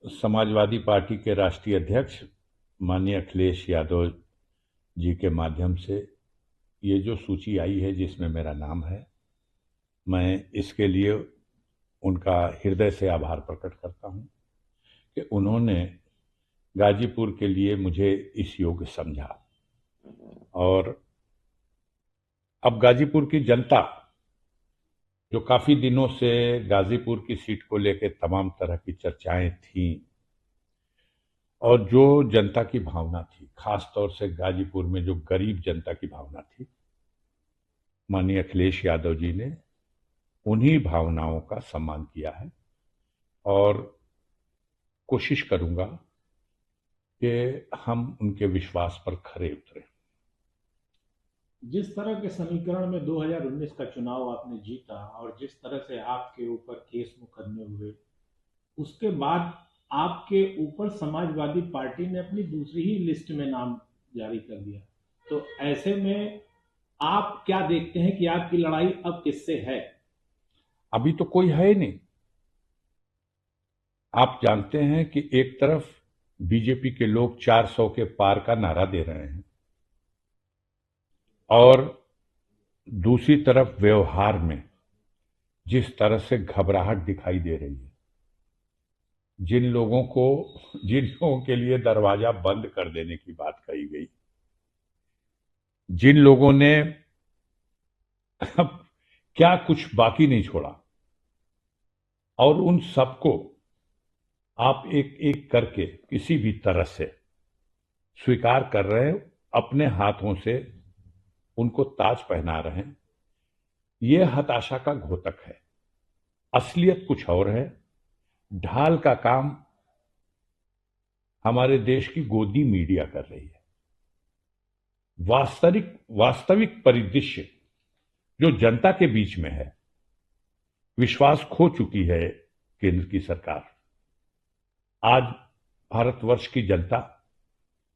Samajwadi party के राष्ट्रीय अध्यक्ष माननीय अखिलेश यादव जी के माध्यम से ये जो सूची आई है जिसमें मेरा नाम है, मैं इसके लिए उनका हृदय से आभार प्रकट करता हूं कि उन्होंने गाजीपुर के लिए मुझे इस योग्य समझा। और अब गाजीपुर की जनता जो काफी दिनों से गाजीपुर की सीट को लेकर तमाम तरह की चर्चाएं थी और जो जनता की भावना थी, खास तौर से गाजीपुर में जो गरीब जनता की भावना थी, माननीय अखिलेश यादव जी ने उन्हीं भावनाओं का सम्मान किया है और कोशिश करूंगा कि हम उनके विश्वास पर खरे उतरें। जिस तरह के समीकरण में 2019 का चुनाव आपने जीता और जिस तरह से आपके ऊपर केस मुकदमे हुए, उसके बाद आपके ऊपर समाजवादी पार्टी ने अपनी दूसरी ही लिस्ट में नाम जारी कर दिया। तो ऐसे में आप क्या देखते हैं कि आपकी लड़ाई अब किससे है? अभी तो कोई है ही नहीं। आप जानते हैं कि एक तरफ बीजेपी के लोग 400 के पार का नारा दे रहे हैं और दूसरी तरफ व्यवहार में जिस तरह से घबराहट दिखाई दे रही है, जिन लोगों के लिए दरवाजा बंद कर देने की बात कही गई, जिन लोगों ने अब क्या कुछ बाकी नहीं छोड़ा, और उन सबको आप एक एक करके किसी भी तरह से स्वीकार कर रहे हैं, अपने हाथों से उनको ताज पहना रहे हैं। यह हताशा का घोतक है। असलियत कुछ और है। ढाल का काम हमारे देश की गोदी मीडिया कर रही है। वास्तविक परिदृश्य जो जनता के बीच में है, विश्वास खो चुकी है केंद्र की सरकार। आज भारतवर्ष की जनता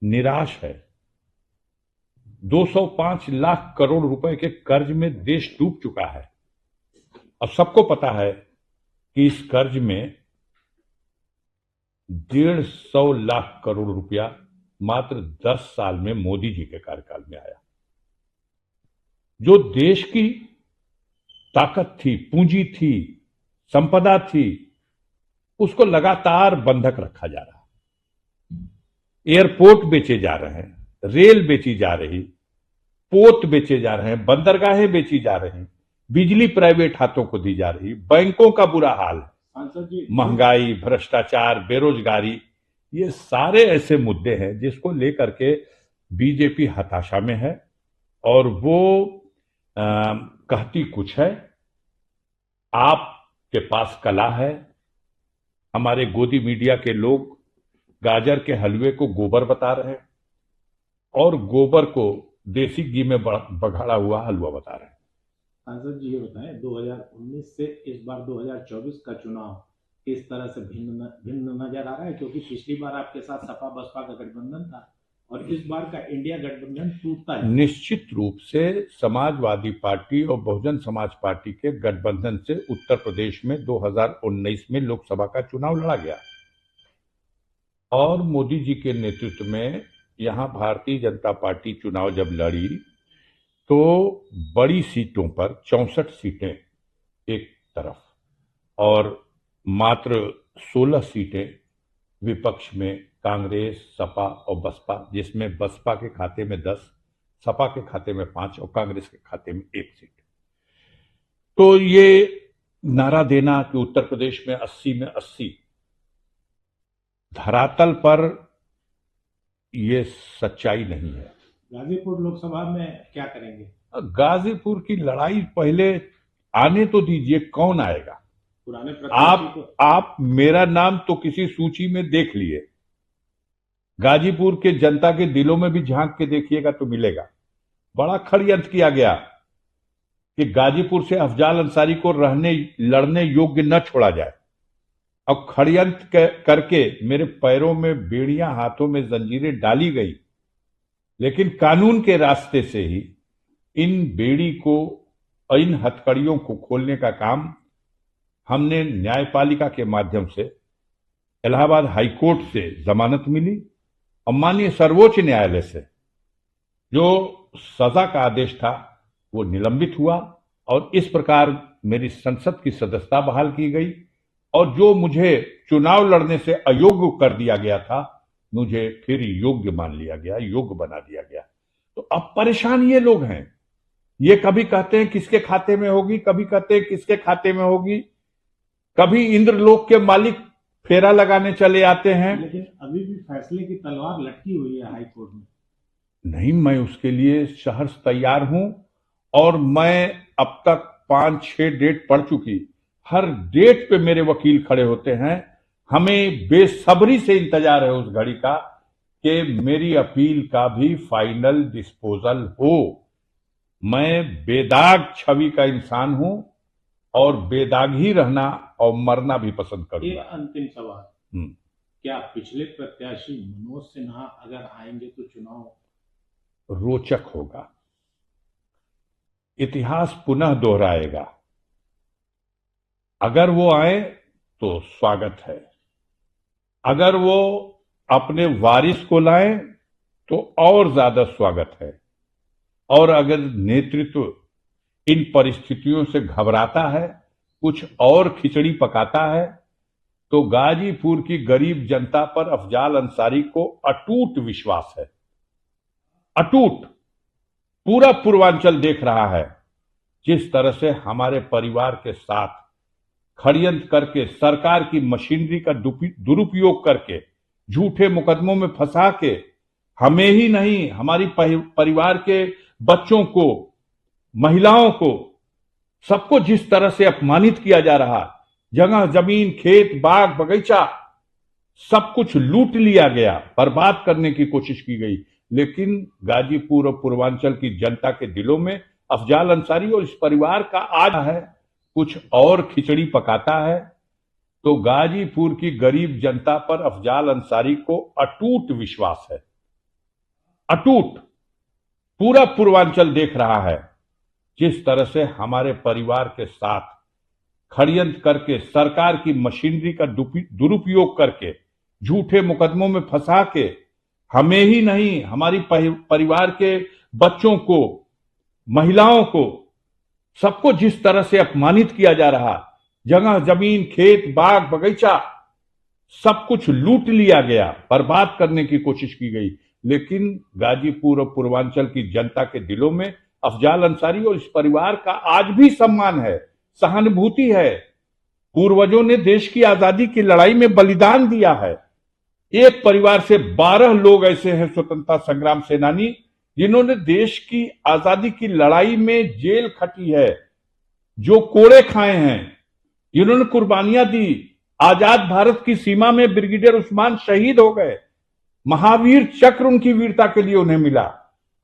निराश है। 205 लाख करोड़ रुपए के कर्ज में देश डूब चुका है। अब सबको पता है कि इस कर्ज में 150 लाख करोड़ रुपया मात्र 10 साल में मोदी जी के कार्यकाल में आया। जो देश की ताकत थी, पूंजी थी, संपदा थी, उसको लगातार बंधक रखा जा रहा है। एयरपोर्ट बेचे जा रहे हैं, रेल बेची जा रही, पोत बेचे जा रहे हैं, बंदरगाहें बेची जा रही, बिजली प्राइवेट हाथों को दी जा रही, बैंकों का बुरा हाल है, महंगाई, भ्रष्टाचार, बेरोजगारी, ये सारे ऐसे मुद्दे हैं जिसको लेकर के बीजेपी हताशा में है और वो कहती कुछ है। आपके पास कला है। हमारे गोदी मीडिया के लोग गाजर के हलवे को गोबर बता रहे हैं और गोबर को देसी घी में बघाड़ा हुआ हलवा बता रहे हैं। सांसद जी, ये बताएं, 2019 से इस बार 2024 का चुनाव किस तरह से भिन्न नजर आ रहा है? क्योंकि पिछली बार आपके साथ सपा बसपा का गठबंधन था और इस बार का इंडिया गठबंधन टूटता है। निश्चित रूप से समाजवादी पार्टी और बहुजन समाज पार्टी के गठबंधन से उत्तर प्रदेश में 2019 में लोकसभा का चुनाव लड़ा गया और मोदी जी के नेतृत्व में यहां भारतीय जनता पार्टी चुनाव जब लड़ी तो बड़ी सीटों पर 64 सीटें एक तरफ और मात्र 16 सीटें विपक्ष में कांग्रेस, सपा और बसपा, जिसमें बसपा के खाते में 10, सपा के खाते में 5 और कांग्रेस के खाते में 1 सीट। तो ये नारा देना कि उत्तर प्रदेश में 80 में 80, धरातल पर ये सच्चाई नहीं है। गाजीपुर लोकसभा में क्या करेंगे? गाजीपुर की लड़ाई पहले आने तो दीजिए, कौन आएगा? पुराने आप मेरा नाम तो किसी सूची में देख लिए, गाजीपुर के जनता के दिलों में भी झांक के देखिएगा तो मिलेगा। बड़ा षड्यंत्र किया गया कि गाजीपुर से अफजाल अंसारी को लड़ने योग्य न छोड़ा जाए। अब षड्यंत्र करके मेरे पैरों में बेड़ियां, हाथों में जंजीरें डाली गई, लेकिन कानून के रास्ते से ही इन बेड़ी को, इन हथकड़ियों को खोलने का काम हमने न्यायपालिका के माध्यम से इलाहाबाद हाईकोर्ट से जमानत मिली और माननीय सर्वोच्च न्यायालय से जो सजा का आदेश था वो निलंबित हुआ और इस प्रकार मेरी संसद की सदस्यता बहाल की गई और जो मुझे चुनाव लड़ने से अयोग्य कर दिया गया था मुझे फिर योग्य मान लिया गया, योग्य बना दिया गया। तो अब परेशान ये लोग हैं, ये कभी कहते हैं किसके खाते में होगी, कभी कहते हैं किसके खाते में होगी, कभी इंद्रलोक के मालिक फेरा लगाने चले आते हैं। लेकिन अभी भी फैसले की तलवार लटकी हुई है हाई कोर्ट में। नहीं, मैं उसके लिए सहर्ष तैयार हूं और मैं अब तक 5-6 डेट पढ़ चुकी, हर डेट पे मेरे वकील खड़े होते हैं। हमें बेसब्री से इंतजार है उस घड़ी का कि मेरी अपील का भी फाइनल डिस्पोजल हो। मैं बेदाग छवि का इंसान हूं और बेदाग ही रहना और मरना भी पसंद ये करूंगा। अंतिम सवाल, क्या पिछले प्रत्याशी मनोज सिन्हा अगर आएंगे तो चुनाव रोचक होगा, इतिहास पुनः दोहराएगा। अगर वो आए तो स्वागत है, अगर वो अपने वारिस को लाएं तो और ज्यादा स्वागत है, और अगर नेतृत्व इन परिस्थितियों से घबराता है, कुछ और खिचड़ी पकाता है, तो गाजीपुर की गरीब जनता पर अफजाल अंसारी को अटूट विश्वास है, अटूट। पूरा पूर्वांचल देख रहा है जिस तरह से हमारे परिवार के साथ षड्यंत्र करके, सरकार की मशीनरी का दुरुपयोग करके, झूठे मुकदमों में फंसा के हमें ही नहीं हमारी परिवार के बच्चों को, महिलाओं को, सबको जिस तरह से अपमानित किया जा रहा, जगह जमीन, खेत, बाग, बगीचा सब कुछ लूट लिया गया, बर्बाद करने की कोशिश की गई। लेकिन गाजीपुर और पूर्वांचल की जनता के दिलों में अफजाल अंसारी और इस परिवार का आज है, कुछ और खिचड़ी पकाता है। तो गाजीपुर की गरीब जनता पर अफजाल अंसारी को अटूट विश्वास है, अटूट। पूरा पूर्वांचल देख रहा है जिस तरह से हमारे परिवार के साथ षड्यंत्र करके, सरकार की मशीनरी का दुरुपयोग करके, झूठे मुकदमों में फंसा के हमें ही नहीं हमारी परिवार के बच्चों को, महिलाओं को, सबको जिस तरह से अपमानित किया जा रहा, जगह जमीन, खेत, बाग, बगीचा सब कुछ लूट लिया गया, बर्बाद करने की कोशिश की गई। लेकिन गाजीपुर और पूर्वांचल की जनता के दिलों में अफजाल अंसारी और इस परिवार का आज भी सम्मान है, सहानुभूति है। पूर्वजों ने देश की आजादी की लड़ाई में बलिदान दिया है। एक परिवार से 12 लोग ऐसे हैं स्वतंत्रता संग्राम सेनानी जिन्होंने देश की आजादी की लड़ाई में जेल खटी है, जो कोड़े खाए हैं, जिन्होंने कुर्बानियां दी। आजाद भारत की सीमा में ब्रिगेडियर उस्मान शहीद हो गए, महावीर चक्र उनकी वीरता के लिए उन्हें मिला।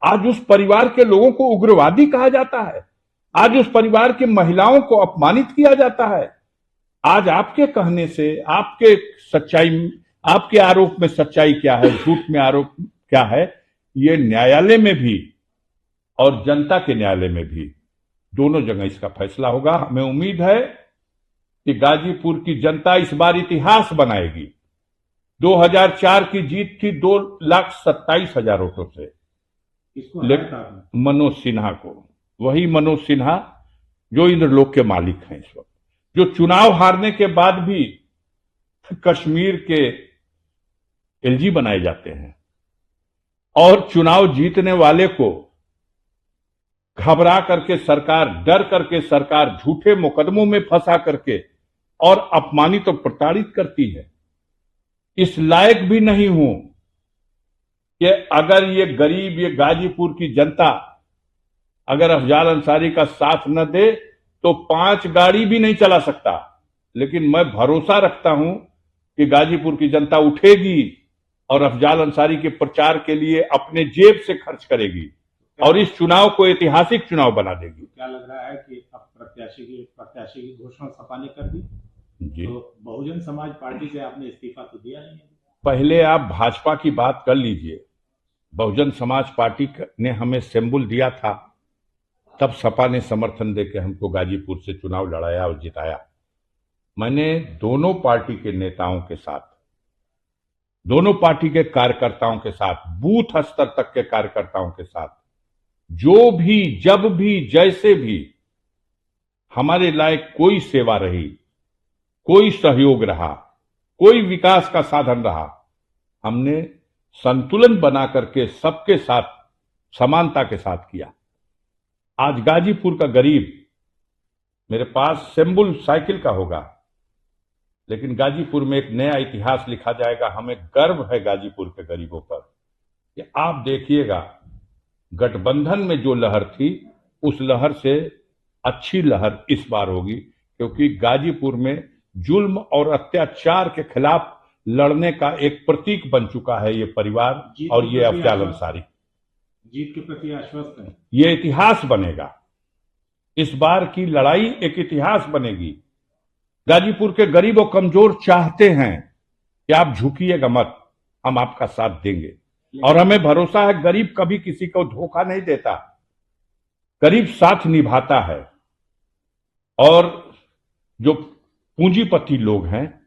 आज उस परिवार के लोगों को उग्रवादी कहा जाता है, आज उस परिवार की महिलाओं को अपमानित किया जाता है। आज आपके कहने से, आपके आरोप में सच्चाई क्या है, झूठ में आरोप क्या है, ये न्यायालय में भी और जनता के न्यायालय में भी, दोनों जगह इसका फैसला होगा। हमें उम्मीद है कि गाजीपुर की जनता इस बार इतिहास बनाएगी। 2004 की जीत थी 2,27,000 वोटों से, मनोज सिन्हा को, वही मनोज सिन्हा जो इंद्रलोक के मालिक हैं इस वक्त, जो चुनाव हारने के बाद भी कश्मीर के एलजी बनाए जाते हैं और चुनाव जीतने वाले को घबरा करके सरकार, डर करके सरकार झूठे मुकदमों में फंसा करके और अपमानित और प्रताड़ित करती है। इस लायक भी नहीं हूं कि अगर ये गरीब, ये गाजीपुर की जनता अगर अफजाल अंसारी का साथ न दे तो 5 गाड़ी भी नहीं चला सकता। लेकिन मैं भरोसा रखता हूं कि गाजीपुर की जनता उठेगी और अफजाल अंसारी के प्रचार के लिए अपने जेब से खर्च करेगी और इस चुनाव को ऐतिहासिक चुनाव बना देगी। क्या लग रहा है कि अब प्रत्याशी की घोषणा सपा ने कर दी जी। तो बहुजन समाज पार्टी से आपने इस्तीफा तो दिया नहीं है। पहले आप भाजपा की बात कर लीजिए, बहुजन समाज पार्टी ने हमें सिंबल दिया था, तब सपा ने समर्थन देकर हमको गाजीपुर से चुनाव लड़ाया और जिताया। मैंने दोनों पार्टी के नेताओं के साथ दोनों पार्टी के कार्यकर्ताओं के साथ, बूथ स्तर तक के कार्यकर्ताओं के साथ, जो भी, जब भी, जैसे भी हमारे लायक कोई सेवा रही, कोई सहयोग रहा, कोई विकास का साधन रहा, हमने संतुलन बना करके सबके साथ समानता के साथ किया। आज गाजीपुर का गरीब, मेरे पास सिंबल साइकिल का होगा, लेकिन गाजीपुर में एक नया इतिहास लिखा जाएगा। हमें गर्व है गाजीपुर के गरीबों पर। कि आप देखिएगा, गठबंधन में जो लहर थी, उस लहर से अच्छी लहर इस बार होगी, क्योंकि गाजीपुर में जुल्म और अत्याचार के खिलाफ लड़ने का एक प्रतीक बन चुका है ये परिवार और ये अफजाल अंसारी। जीत के प्रति आश्वस्त है। ये इतिहास बनेगा, इस बार की लड़ाई एक इतिहास बनेगी। गाजीपुर के गरीब और कमजोर चाहते हैं कि आप झुकिएगा मत, हम आपका साथ देंगे। और हमें भरोसा है, गरीब कभी किसी को धोखा नहीं देता, गरीब साथ निभाता है। और जो पूंजीपति लोग हैं,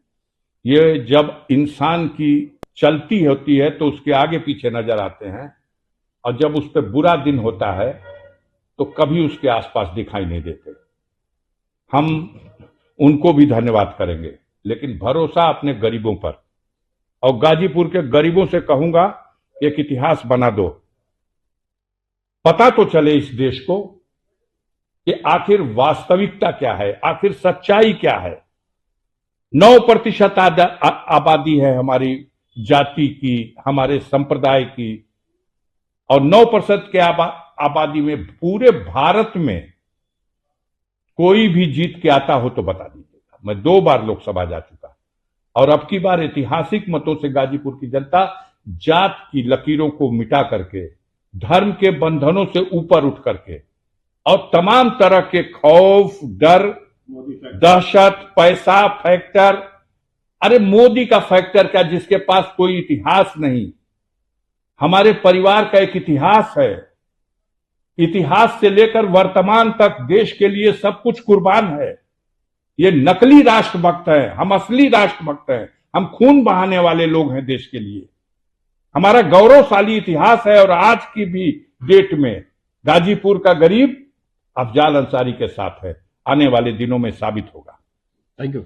ये जब इंसान की चलती होती है तो उसके आगे पीछे नजर आते हैं, और जब उस पर बुरा दिन होता है तो कभी उसके आसपास दिखाई नहीं देते। हम उनको भी धन्यवाद करेंगे, लेकिन भरोसा अपने गरीबों पर। और गाजीपुर के गरीबों से कहूंगा, एक इतिहास बना दो, पता तो चले इस देश को कि आखिर वास्तविकता क्या है, आखिर सच्चाई क्या है। 9% आबादी है हमारी जाति की, हमारे संप्रदाय की, और 9% के आबादी में पूरे भारत में कोई भी जीत के आता हो तो बता दीजिएगा। मैं 2 बार लोकसभा जा चुका, और अब की बार ऐतिहासिक मतों से गाजीपुर की जनता जात की लकीरों को मिटा करके, धर्म के बंधनों से ऊपर उठ करके, और तमाम तरह के खौफ, डर, दहशत, पैसा, फैक्टर, अरे मोदी का फैक्टर क्या, जिसके पास कोई इतिहास नहीं। हमारे परिवार का एक इतिहास है, इतिहास से लेकर वर्तमान तक देश के लिए सब कुछ कुर्बान है। ये नकली राष्ट्रभक्त है, हम असली राष्ट्रभक्त हैं। हम खून बहाने वाले लोग हैं देश के लिए। हमारा गौरवशाली इतिहास है, और आज की भी डेट में गाजीपुर का गरीब अफजाल अंसारी के साथ है। आने वाले दिनों में साबित होगा। Thank you.